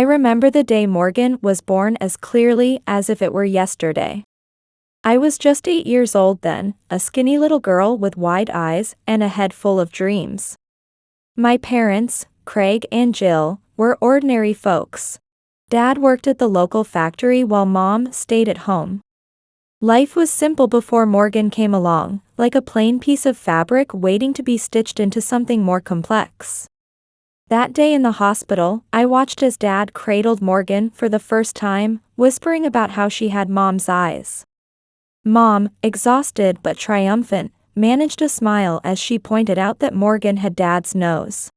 remember the day Morgan was born as clearly as if it were yesterday. I was just 8 years old then, a skinny little girl with wide eyes and a head full of dreams. My parents, Craig and Jill, were ordinary folks. Dad worked at the local factory while Mom stayed at home. Life was simple before Morgan came along, like a plain piece of fabric waiting to be stitched into something more complex. That day in the hospital, I watched as Dad cradled Morgan for the first time, whispering about how she had Mom's eyes. Mom, exhausted but triumphant, managed a smile as she pointed out that Morgan had Dad's nose.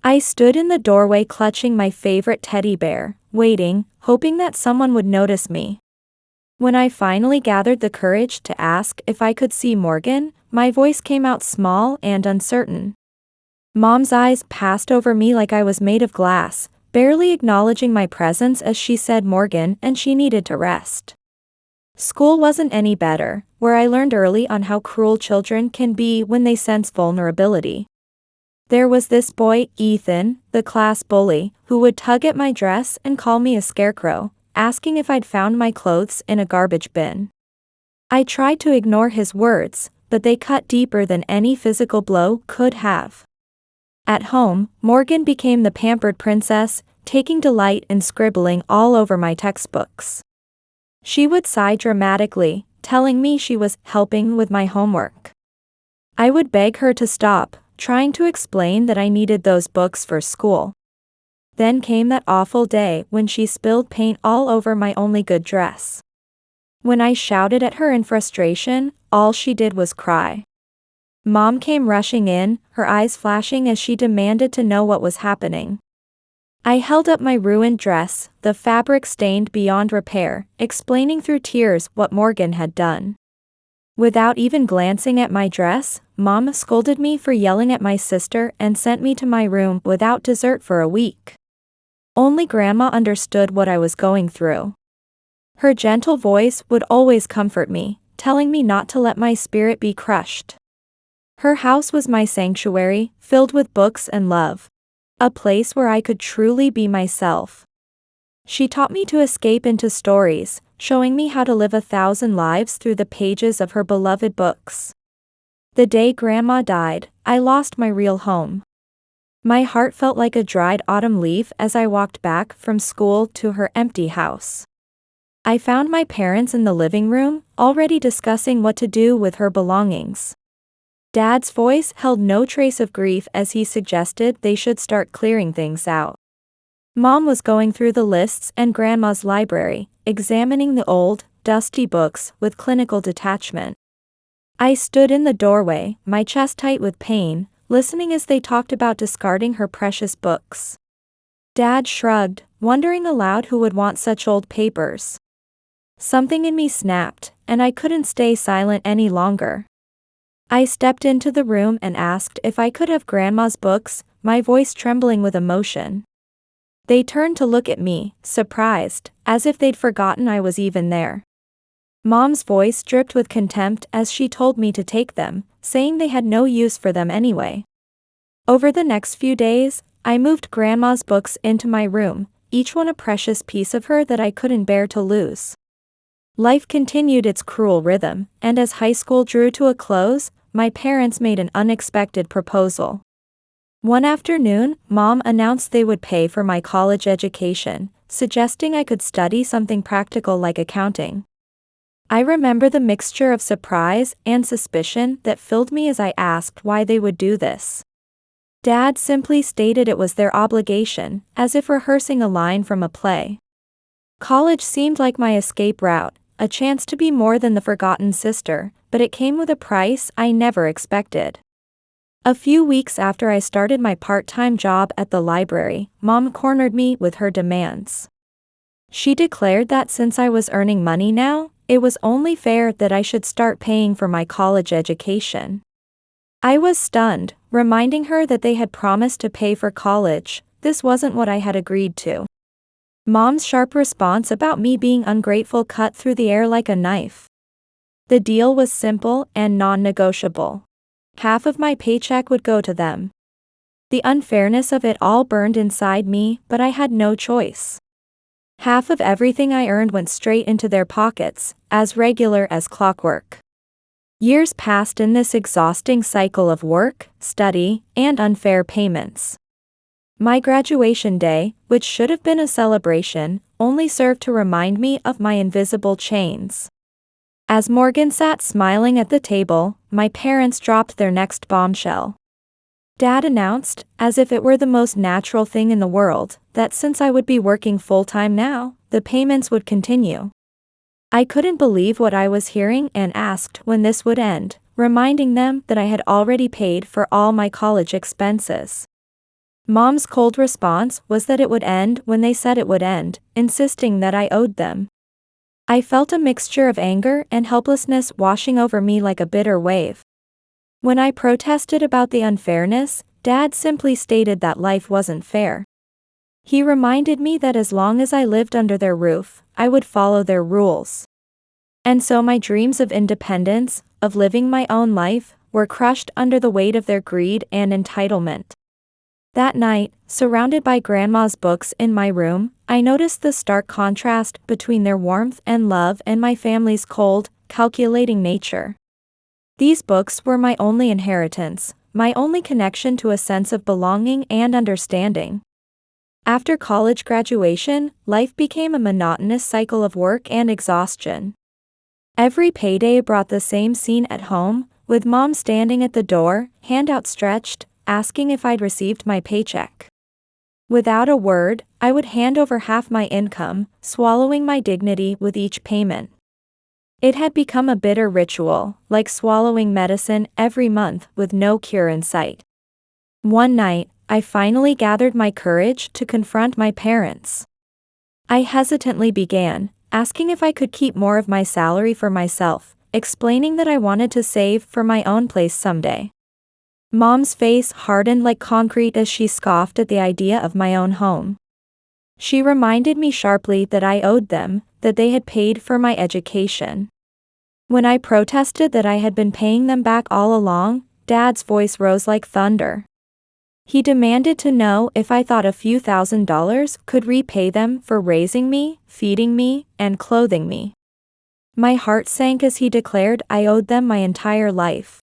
I stood in the doorway clutching my favorite teddy bear, waiting, hoping that someone would notice me. When I finally gathered the courage to ask if I could see Morgan, my voice came out small and uncertain. Mom's eyes passed over me like I was made of glass, barely acknowledging my presence as she said Morgan and she needed to rest. School wasn't any better, where I learned early on how cruel children can be when they sense vulnerability. There was this boy, Ethan, the class bully, who would tug at my dress and call me a scarecrow, asking if I'd found my clothes in a garbage bin. I tried to ignore his words, but they cut deeper than any physical blow could have. At home, Morgan became the pampered princess, taking delight in scribbling all over my textbooks. She would sigh dramatically, telling me she was helping with my homework. I would beg her to stop, trying to explain that I needed those books for school. Then came that awful day when she spilled paint all over my only good dress. When I shouted at her in frustration, all she did was cry. Mom came rushing in, her eyes flashing as she demanded to know what was happening. I held up my ruined dress, the fabric stained beyond repair, explaining through tears what Morgan had done. Without even glancing at my dress, Mom scolded me for yelling at my sister and sent me to my room without dessert for a week. Only Grandma understood what I was going through. Her gentle voice would always comfort me, telling me not to let my spirit be crushed. Her house was my sanctuary, filled with books and love. A place where I could truly be myself. She taught me to escape into stories, showing me how to live 1,000 lives through the pages of her beloved books. The day Grandma died, I lost my real home. My heart felt like a dried autumn leaf as I walked back from school to her empty house. I found my parents in the living room, already discussing what to do with her belongings. Dad's voice held no trace of grief as he suggested they should start clearing things out. Mom was going through the lists and Grandma's library, examining the old, dusty books with clinical detachment. I stood in the doorway, my chest tight with pain, listening as they talked about discarding her precious books. Dad shrugged, wondering aloud who would want such old papers. Something in me snapped, and I couldn't stay silent any longer. I stepped into the room and asked if I could have Grandma's books, my voice trembling with emotion. They turned to look at me, surprised, as if they'd forgotten I was even there. Mom's voice dripped with contempt as she told me to take them, saying they had no use for them anyway. Over the next few days, I moved Grandma's books into my room, each one a precious piece of her that I couldn't bear to lose. Life continued its cruel rhythm, and as high school drew to a close, my parents made an unexpected proposal. One afternoon, Mom announced they would pay for my college education, suggesting I could study something practical like accounting. I remember the mixture of surprise and suspicion that filled me as I asked why they would do this. Dad simply stated it was their obligation, as if rehearsing a line from a play. College seemed like my escape route, a chance to be more than the forgotten sister, but it came with a price I never expected. A few weeks after I started my part-time job at the library, Mom cornered me with her demands. She declared that since I was earning money now, it was only fair that I should start paying for my college education. I was stunned, reminding her that they had promised to pay for college. This wasn't what I had agreed to. Mom's sharp response about me being ungrateful cut through the air like a knife. The deal was simple and non-negotiable. Half of my paycheck would go to them. The unfairness of it all burned inside me, but I had no choice. Half of everything I earned went straight into their pockets, as regular as clockwork. Years passed in this exhausting cycle of work, study, and unfair payments. My graduation day, which should have been a celebration, only served to remind me of my invisible chains. As Morgan sat smiling at the table, my parents dropped their next bombshell. Dad announced, as if it were the most natural thing in the world, that since I would be working full-time now, the payments would continue. I couldn't believe what I was hearing and asked when this would end, reminding them that I had already paid for all my college expenses. Mom's cold response was that it would end when they said it would end, insisting that I owed them. I felt a mixture of anger and helplessness washing over me like a bitter wave. When I protested about the unfairness, Dad simply stated that life wasn't fair. He reminded me that as long as I lived under their roof, I would follow their rules. And so my dreams of independence, of living my own life, were crushed under the weight of their greed and entitlement. That night, surrounded by Grandma's books in my room, I noticed the stark contrast between their warmth and love and my family's cold, calculating nature. These books were my only inheritance, my only connection to a sense of belonging and understanding. After college graduation, life became a monotonous cycle of work and exhaustion. Every payday brought the same scene at home, with Mom standing at the door, hand outstretched, asking if I'd received my paycheck. Without a word, I would hand over half my income, swallowing my dignity with each payment. It had become a bitter ritual, like swallowing medicine every month with no cure in sight. One night, I finally gathered my courage to confront my parents. I hesitantly began, asking if I could keep more of my salary for myself, explaining that I wanted to save for my own place someday. Mom's face hardened like concrete as she scoffed at the idea of my own home. She reminded me sharply that I owed them, that they had paid for my education. When I protested that I had been paying them back all along, Dad's voice rose like thunder. He demanded to know if I thought a few $1,000s could repay them for raising me, feeding me, and clothing me. My heart sank as he declared I owed them my entire life.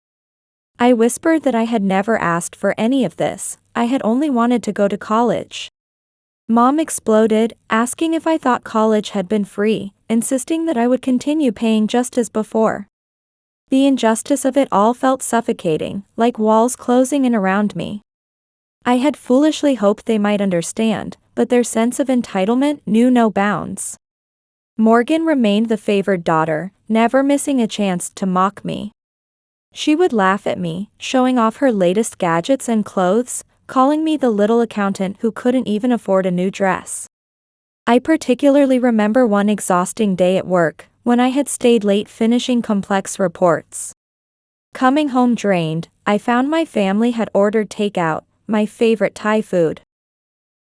I whispered that I had never asked for any of this, I had only wanted to go to college. Mom exploded, asking if I thought college had been free, insisting that I would continue paying just as before. The injustice of it all felt suffocating, like walls closing in around me. I had foolishly hoped they might understand, but their sense of entitlement knew no bounds. Morgan remained the favored daughter, never missing a chance to mock me. She would laugh at me, showing off her latest gadgets and clothes, calling me the little accountant who couldn't even afford a new dress. I particularly remember one exhausting day at work, when I had stayed late finishing complex reports. Coming home drained, I found my family had ordered takeout, my favorite Thai food.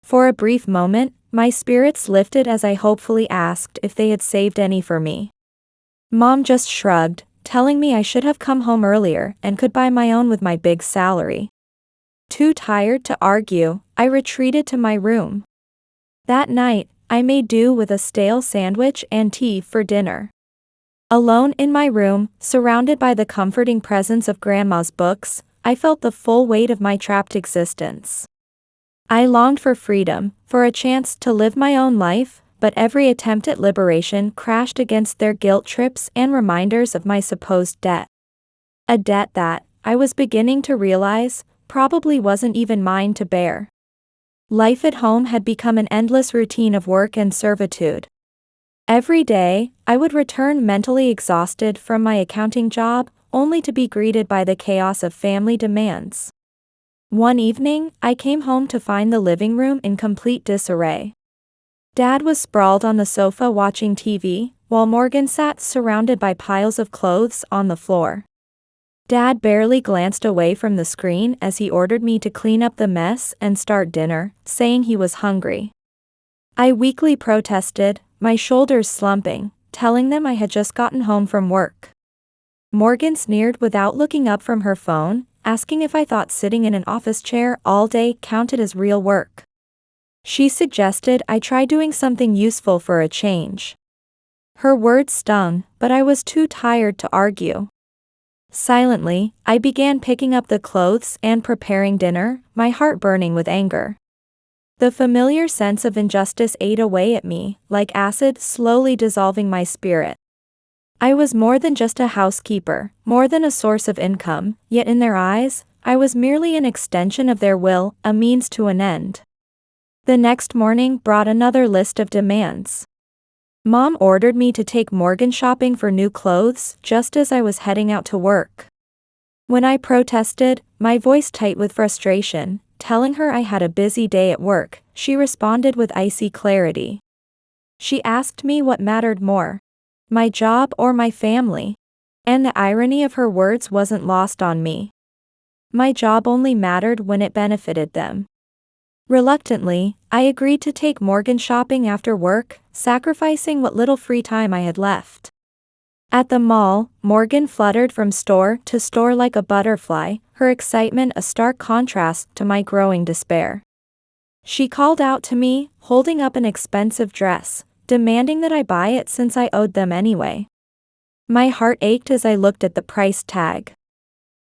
For a brief moment, my spirits lifted as I hopefully asked if they had saved any for me. Mom just shrugged, telling me I should have come home earlier and could buy my own with my big salary. Too tired to argue, I retreated to my room. That night, I made do with a stale sandwich and tea for dinner. Alone in my room, surrounded by the comforting presence of Grandma's books, I felt the full weight of my trapped existence. I longed for freedom, for a chance to live my own life, but every attempt at liberation crashed against their guilt trips and reminders of my supposed debt. A debt that, I was beginning to realize, probably wasn't even mine to bear. Life at home had become an endless routine of work and servitude. Every day, I would return mentally exhausted from my accounting job, only to be greeted by the chaos of family demands. One evening, I came home to find the living room in complete disarray. Dad was sprawled on the sofa watching TV, while Morgan sat surrounded by piles of clothes on the floor. Dad barely glanced away from the screen as he ordered me to clean up the mess and start dinner, saying he was hungry. I weakly protested, my shoulders slumping, telling them I had just gotten home from work. Morgan sneered without looking up from her phone, asking if I thought sitting in an office chair all day counted as real work. She suggested I try doing something useful for a change. Her words stung, but I was too tired to argue. Silently, I began picking up the clothes and preparing dinner, my heart burning with anger. The familiar sense of injustice ate away at me, like acid slowly dissolving my spirit. I was more than just a housekeeper, more than a source of income, yet in their eyes, I was merely an extension of their will, a means to an end. The next morning brought another list of demands. Mom ordered me to take Morgan shopping for new clothes just as I was heading out to work. When I protested, my voice tight with frustration, telling her I had a busy day at work, she responded with icy clarity. She asked me what mattered more, my job or my family, and the irony of her words wasn't lost on me. My job only mattered when it benefited them. Reluctantly, I agreed to take Morgan shopping after work, sacrificing what little free time I had left. At the mall, Morgan fluttered from store to store like a butterfly, her excitement a stark contrast to my growing despair. She called out to me, holding up an expensive dress, demanding that I buy it since I owed them anyway. My heart ached as I looked at the price tag.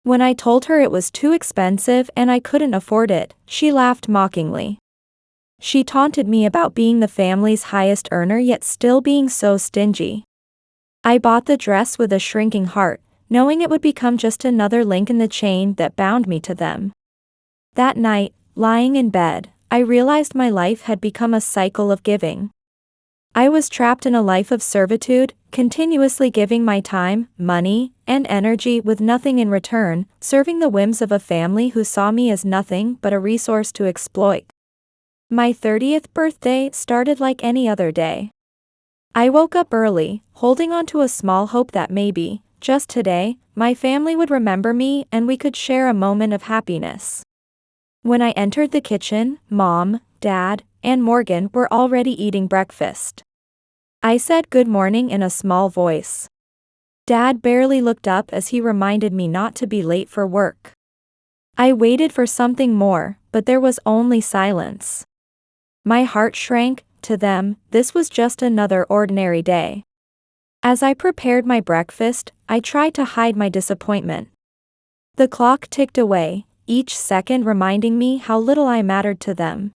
When I told her it was too expensive and I couldn't afford it, she laughed mockingly. She taunted me about being the family's highest earner yet still being so stingy. I bought the dress with a shrinking heart, knowing it would become just another link in the chain that bound me to them. That night, lying in bed, I realized my life had become a cycle of giving. I was trapped in a life of servitude, continuously giving my time, money, and energy with nothing in return, serving the whims of a family who saw me as nothing but a resource to exploit. My 30th birthday started like any other day. I woke up early, holding on to a small hope that maybe, just today, my family would remember me and we could share a moment of happiness. When I entered the kitchen, Mom, Dad, and Morgan were already eating breakfast. I said good morning in a small voice. Dad barely looked up as he reminded me not to be late for work. I waited for something more, but there was only silence. My heart shrank. To them, this was just another ordinary day. As I prepared my breakfast, I tried to hide my disappointment. The clock ticked away, each second reminding me how little I mattered to them.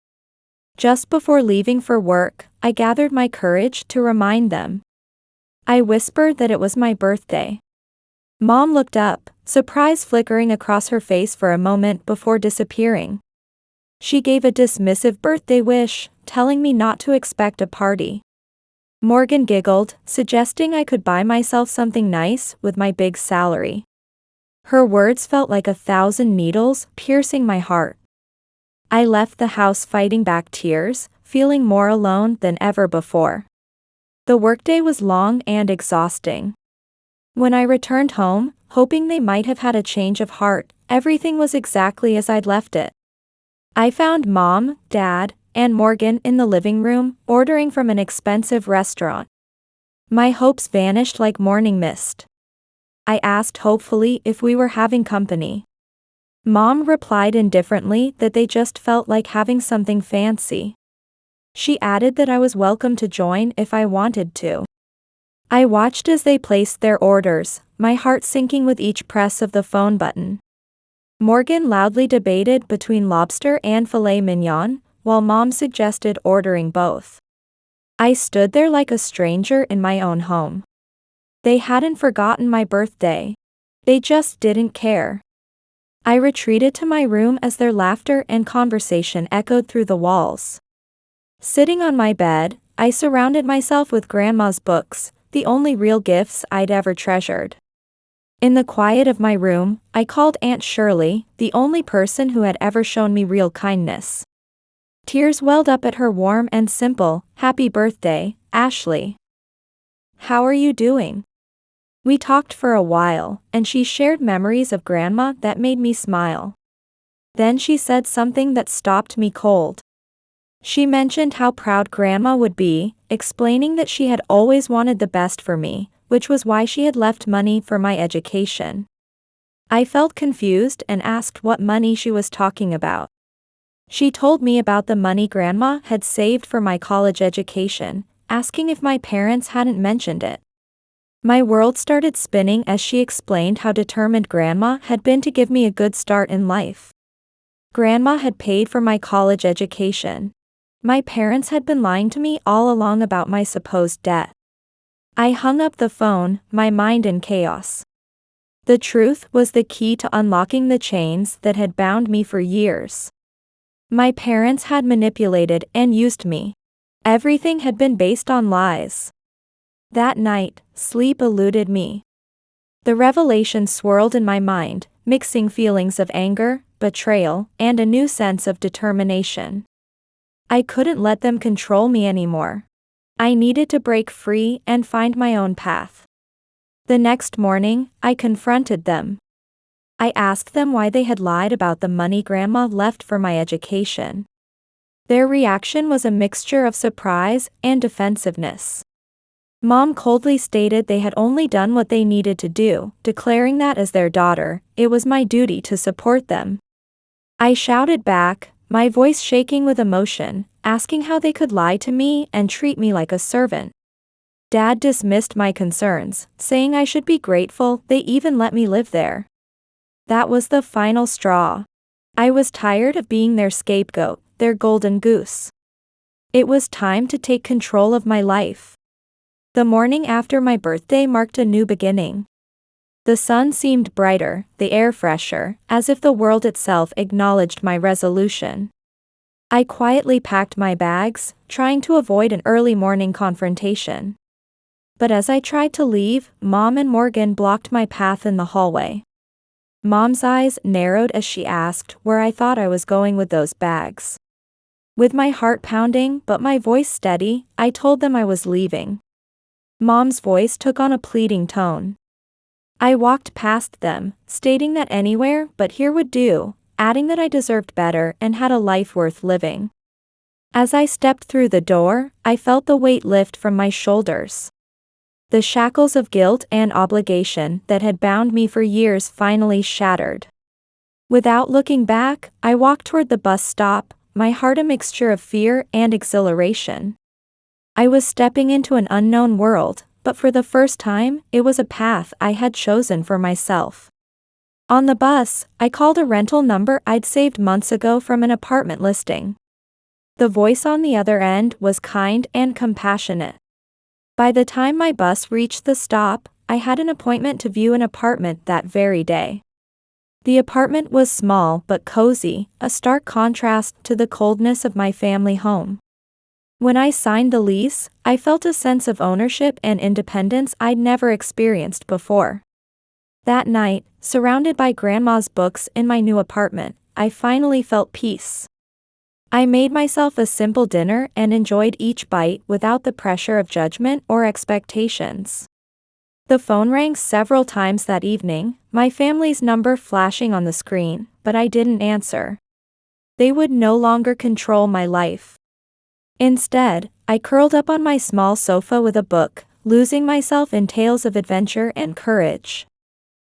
Just before leaving for work, I gathered my courage to remind them. I whispered that it was my birthday. Mom looked up, surprise flickering across her face for a moment before disappearing. She gave a dismissive birthday wish, telling me not to expect a party. Morgan giggled, suggesting I could buy myself something nice with my big salary. Her words felt like 1,000 needles piercing my heart. I left the house fighting back tears, feeling more alone than ever before. The workday was long and exhausting. When I returned home, hoping they might have had a change of heart, everything was exactly as I'd left it. I found Mom, Dad, and Morgan in the living room, ordering from an expensive restaurant. My hopes vanished like morning mist. I asked hopefully if we were having company. Mom replied indifferently that they just felt like having something fancy. She added that I was welcome to join if I wanted to. I watched as they placed their orders, my heart sinking with each press of the phone button. Morgan loudly debated between lobster and filet mignon, while Mom suggested ordering both. I stood there like a stranger in my own home. They hadn't forgotten my birthday. They just didn't care. I retreated to my room as their laughter and conversation echoed through the walls. Sitting on my bed, I surrounded myself with Grandma's books, the only real gifts I'd ever treasured. In the quiet of my room, I called Aunt Shirley, the only person who had ever shown me real kindness. Tears welled up at her warm and simple, "Happy birthday, Ashley. How are you doing?" We talked for a while, and she shared memories of Grandma that made me smile. Then she said something that stopped me cold. She mentioned how proud Grandma would be, explaining that she had always wanted the best for me, which was why she had left money for my education. I felt confused and asked what money she was talking about. She told me about the money Grandma had saved for my college education, asking if my parents hadn't mentioned it. My world started spinning as she explained how determined Grandma had been to give me a good start in life. Grandma had paid for my college education. My parents had been lying to me all along about my supposed debt. I hung up the phone, my mind in chaos. The truth was the key to unlocking the chains that had bound me for years. My parents had manipulated and used me. Everything had been based on lies. That night, sleep eluded me. The revelation swirled in my mind, mixing feelings of anger, betrayal, and a new sense of determination. I couldn't let them control me anymore. I needed to break free and find my own path. The next morning, I confronted them. I asked them why they had lied about the money Grandma left for my education. Their reaction was a mixture of surprise and defensiveness. Mom coldly stated they had only done what they needed to do, declaring that as their daughter, it was my duty to support them. I shouted back, my voice shaking with emotion, asking how they could lie to me and treat me like a servant. Dad dismissed my concerns, saying I should be grateful they even let me live there. That was the final straw. I was tired of being their scapegoat, their golden goose. It was time to take control of my life. The morning after my birthday marked a new beginning. The sun seemed brighter, the air fresher, as if the world itself acknowledged my resolution. I quietly packed my bags, trying to avoid an early morning confrontation. But as I tried to leave, Mom and Morgan blocked my path in the hallway. Mom's eyes narrowed as she asked where I thought I was going with those bags. With my heart pounding but my voice steady, I told them I was leaving. Mom's voice took on a pleading tone. I walked past them, stating that anywhere but here would do, adding that I deserved better and had a life worth living. As I stepped through the door, I felt the weight lift from my shoulders. The shackles of guilt and obligation that had bound me for years finally shattered. Without looking back, I walked toward the bus stop, my heart a mixture of fear and exhilaration. I was stepping into an unknown world, but for the first time, it was a path I had chosen for myself. On the bus, I called a rental number I'd saved months ago from an apartment listing. The voice on the other end was kind and compassionate. By the time my bus reached the stop, I had an appointment to view an apartment that very day. The apartment was small but cozy, a stark contrast to the coldness of my family home. When I signed the lease, I felt a sense of ownership and independence I'd never experienced before. That night, surrounded by Grandma's books in my new apartment, I finally felt peace. I made myself a simple dinner and enjoyed each bite without the pressure of judgment or expectations. The phone rang several times that evening, my family's number flashing on the screen, but I didn't answer. They would no longer control my life. Instead, I curled up on my small sofa with a book, losing myself in tales of adventure and courage.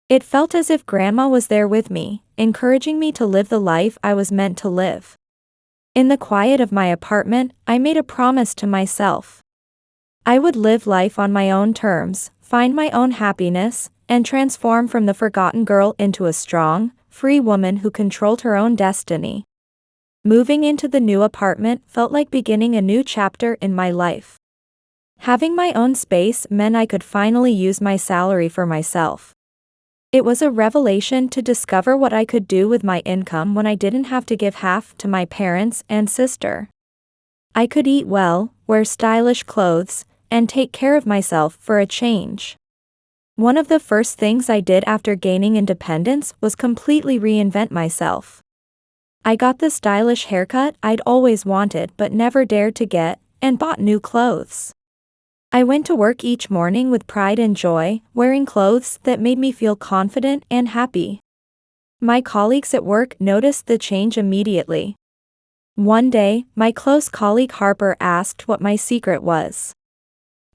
It felt as if Grandma was there with me, encouraging me to live the life I was meant to live. In the quiet of my apartment, I made a promise to myself. I would live life on my own terms, find my own happiness, and transform from the forgotten girl into a strong, free woman who controlled her own destiny. Moving into the new apartment felt like beginning a new chapter in my life. Having my own space meant I could finally use my salary for myself. It was a revelation to discover what I could do with my income when I didn't have to give half to my parents and sister. I could eat well, wear stylish clothes, and take care of myself for a change. One of the first things I did after gaining independence was completely reinvent myself. I got the stylish haircut I'd always wanted but never dared to get, and bought new clothes. I went to work each morning with pride and joy, wearing clothes that made me feel confident and happy. My colleagues at work noticed the change immediately. One day, my close colleague Harper asked what my secret was.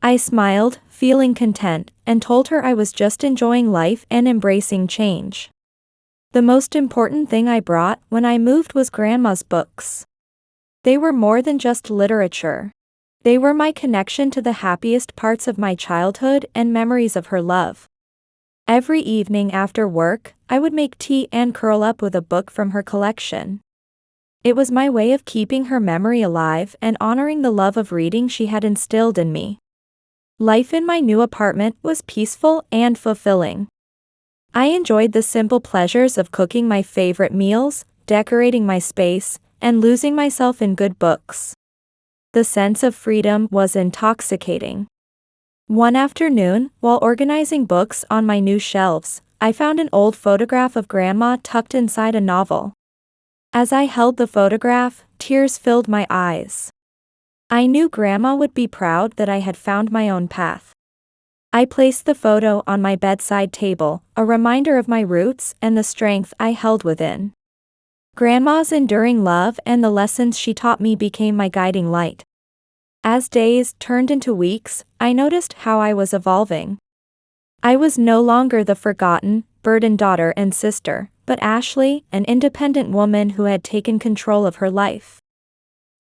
I smiled, feeling content, and told her I was just enjoying life and embracing change. The most important thing I brought when I moved was Grandma's books. They were more than just literature. They were my connection to the happiest parts of my childhood and memories of her love. Every evening after work, I would make tea and curl up with a book from her collection. It was my way of keeping her memory alive and honoring the love of reading she had instilled in me. Life in my new apartment was peaceful and fulfilling. I enjoyed the simple pleasures of cooking my favorite meals, decorating my space, and losing myself in good books. The sense of freedom was intoxicating. One afternoon, while organizing books on my new shelves, I found an old photograph of Grandma tucked inside a novel. As I held the photograph, tears filled my eyes. I knew Grandma would be proud that I had found my own path. I placed the photo on my bedside table, a reminder of my roots and the strength I held within. Grandma's enduring love and the lessons she taught me became my guiding light. As days turned into weeks, I noticed how I was evolving. I was no longer the forgotten, burdened daughter and sister, but Ashley, an independent woman who had taken control of her life.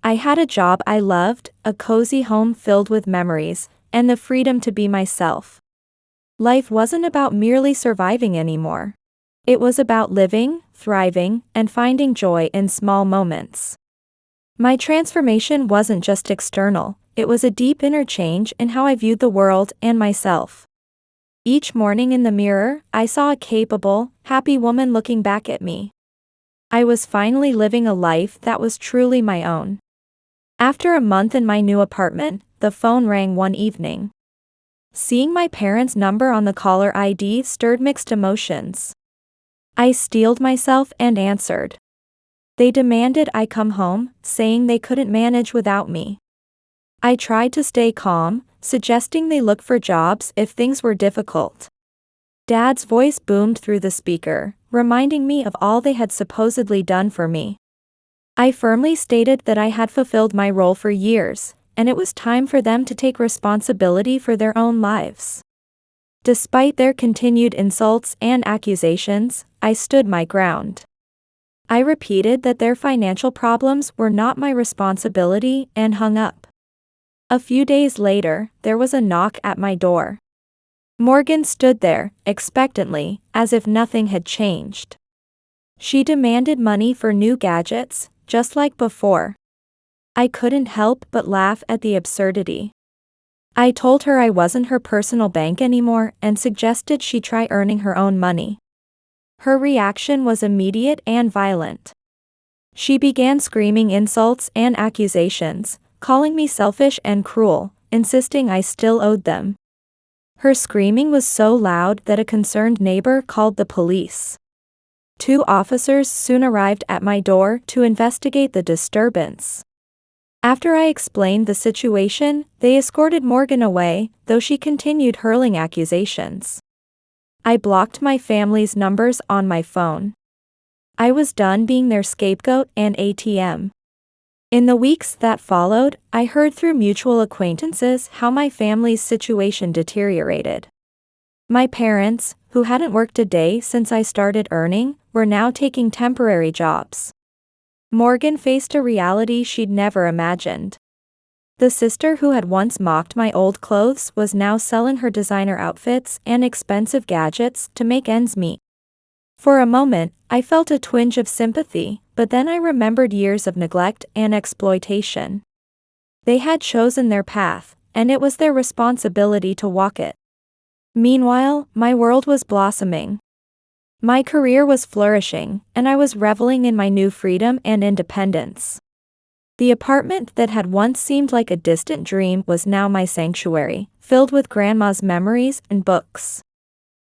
I had a job I loved, a cozy home filled with memories, and the freedom to be myself. Life wasn't about merely surviving anymore. It was about living, thriving, and finding joy in small moments. My transformation wasn't just external, it was a deep inner change in how I viewed the world and myself. Each morning in the mirror, I saw a capable, happy woman looking back at me. I was finally living a life that was truly my own. After a month in my new apartment, the phone rang one evening. Seeing my parents' number on the caller ID stirred mixed emotions. I steeled myself and answered. They demanded I come home, saying they couldn't manage without me. I tried to stay calm, suggesting they look for jobs if things were difficult. Dad's voice boomed through the speaker, reminding me of all they had supposedly done for me. I firmly stated that I had fulfilled my role for years, and it was time for them to take responsibility for their own lives. Despite their continued insults and accusations, I stood my ground. I repeated that their financial problems were not my responsibility and hung up. A few days later, there was a knock at my door. Morgan stood there, expectantly, as if nothing had changed. She demanded money for new gadgets, just like before. I couldn't help but laugh at the absurdity. I told her I wasn't her personal bank anymore and suggested she try earning her own money. Her reaction was immediate and violent. She began screaming insults and accusations, calling me selfish and cruel, insisting I still owed them. Her screaming was so loud that a concerned neighbor called the police. 2 officers soon arrived at my door to investigate the disturbance. After I explained the situation, they escorted Morgan away, though she continued hurling accusations. I blocked my family's numbers on my phone. I was done being their scapegoat and ATM. In the weeks that followed, I heard through mutual acquaintances how my family's situation deteriorated. My parents, who hadn't worked a day since I started earning, were now taking temporary jobs. Morgan faced a reality she'd never imagined. The sister who had once mocked my old clothes was now selling her designer outfits and expensive gadgets to make ends meet. For a moment, I felt a twinge of sympathy, but then I remembered years of neglect and exploitation. They had chosen their path, and it was their responsibility to walk it. Meanwhile, my world was blossoming. My career was flourishing, and I was reveling in my new freedom and independence. The apartment that had once seemed like a distant dream was now my sanctuary, filled with Grandma's memories and books.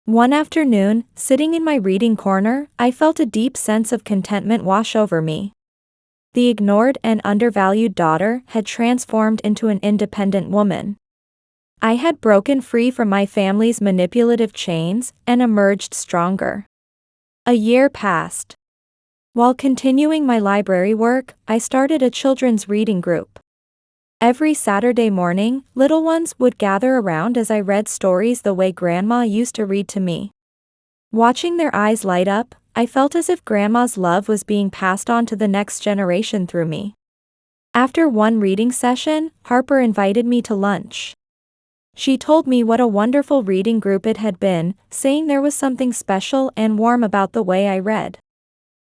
One afternoon, sitting in my reading corner, I felt a deep sense of contentment wash over me. The ignored and undervalued daughter had transformed into an independent woman. I had broken free from my family's manipulative chains and emerged stronger. A year passed. While continuing my library work, I started a children's reading group. Every Saturday morning, little ones would gather around as I read stories the way Grandma used to read to me. Watching their eyes light up, I felt as if Grandma's love was being passed on to the next generation through me. After one reading session, Harper invited me to lunch. She told me what a wonderful reading group it had been, saying there was something special and warm about the way I read.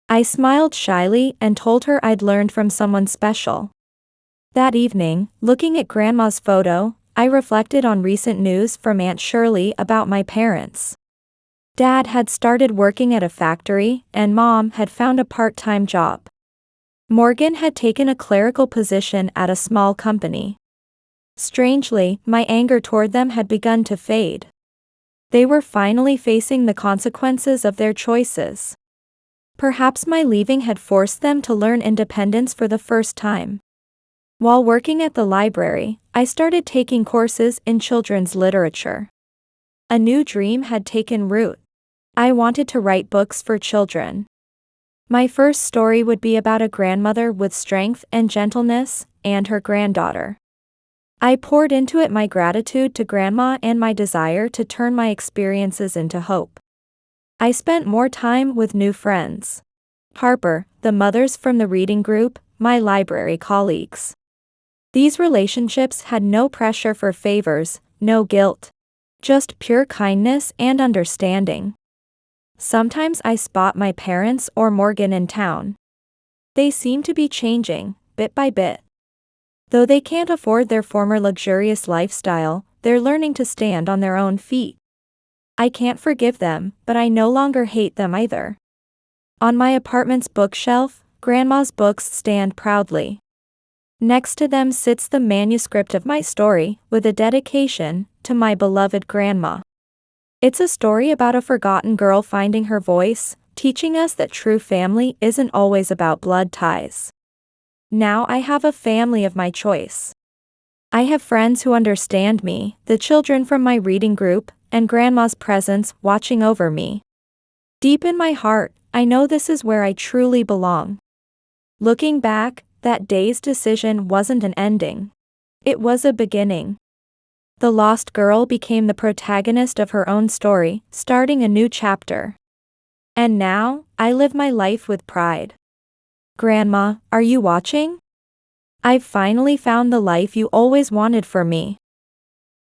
I smiled shyly and told her I'd learned from someone special. That evening, looking at Grandma's photo, I reflected on recent news from Aunt Shirley about my parents. Dad had started working at a factory, and Mom had found a part-time job. Morgan had taken a clerical position at a small company. Strangely, my anger toward them had begun to fade. They were finally facing the consequences of their choices. Perhaps my leaving had forced them to learn independence for the first time. While working at the library, I started taking courses in children's literature. A new dream had taken root. I wanted to write books for children. My first story would be about a grandmother with strength and gentleness, and her granddaughter. I poured into it my gratitude to Grandma and my desire to turn my experiences into hope. I spent more time with new friends. Harper, the mothers from the reading group, my library colleagues. These relationships had no pressure for favors, no guilt. Just pure kindness and understanding. Sometimes I spot my parents or Morgan in town. They seem to be changing, bit by bit. Though they can't afford their former luxurious lifestyle, they're learning to stand on their own feet. I can't forgive them, but I no longer hate them either. On my apartment's bookshelf, Grandma's books stand proudly. Next to them sits the manuscript of my story, with a dedication to my beloved Grandma. It's a story about a forgotten girl finding her voice, teaching us that true family isn't always about blood ties. Now I have a family of my choice. I have friends who understand me, the children from my reading group, and Grandma's presence watching over me. Deep in my heart, I know this is where I truly belong. Looking back, that day's decision wasn't an ending. It was a beginning. The lost girl became the protagonist of her own story, starting a new chapter. And now, I live my life with pride. Grandma, are you watching? I've finally found the life you always wanted for me.